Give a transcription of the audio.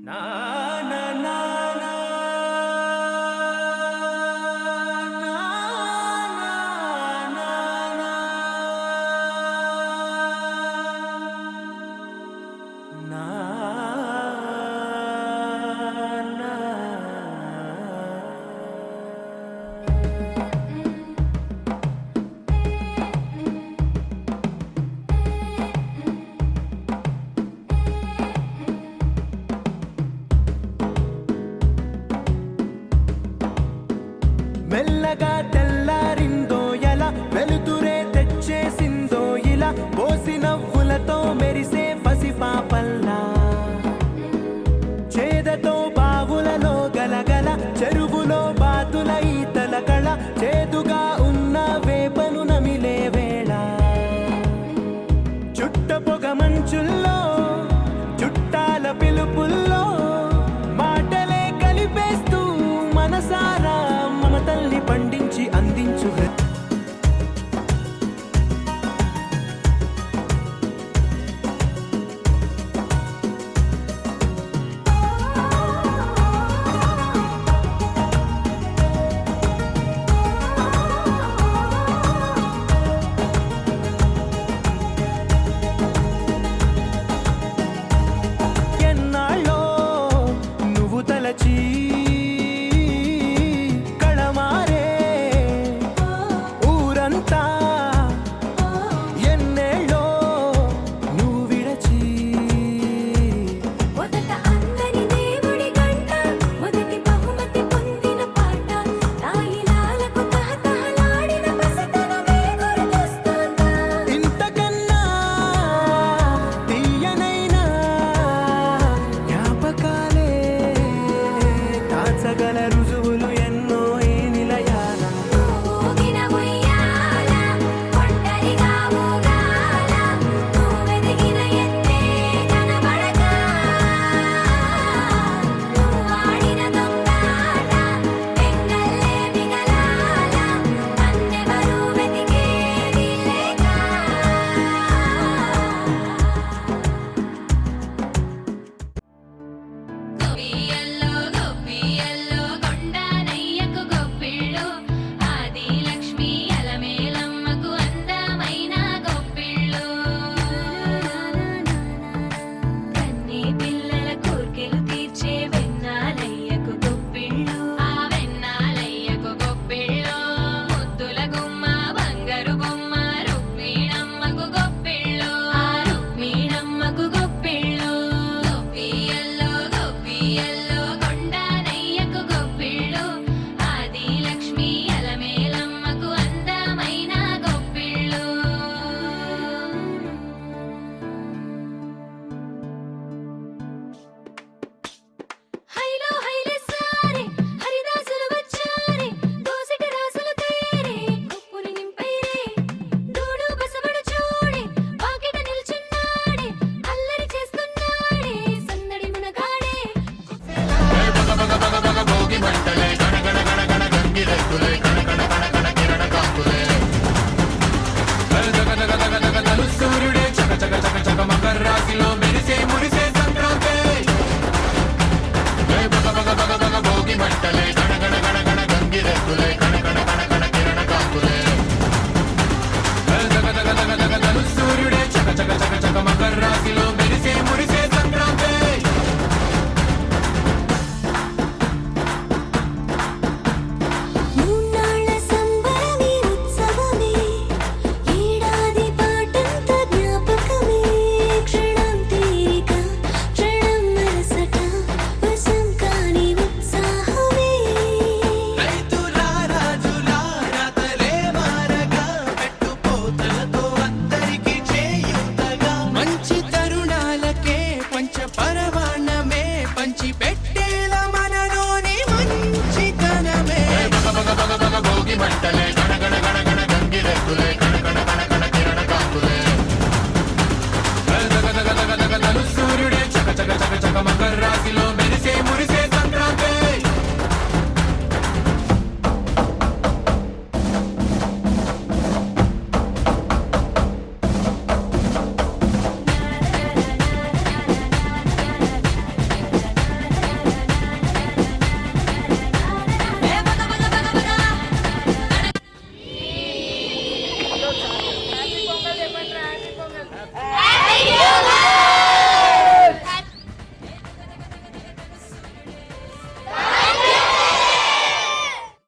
నా నా నా నా మెల్లగా తెల్లారిందో ఎలా వెలుతురే తెచ్చేసిందో ఇలా పోసి నవ్వులతో మెరిసే పసిపాపల్లా చేదతో బావులలో గలగల చెరువులో బాతుల ఈతల కళ చేదుగా ఉన్న వేపను నమిలే వేళ చుట్ట పొగ మంచుల్లో చుట్టాల పిలుపుల్లో మాటలే కలిపేస్తూ మనసారా మమతల్ని పండించి అందించు ఎన్నాళ్ళో నువ్వు తలచి కళమారే ఊరంతా ఎన్నేళ్ళో నువ్వు విడచి మొదట అందరి దేవుడి గంట మొదటి బహుమతి పొందిన పాట తాయిలాలకు తహతహలాడిన పసితనమే గుర్తొస్తుందా ఇంతకన్నా తీయనైనా జ్ఞాపకాలే దాచగలరు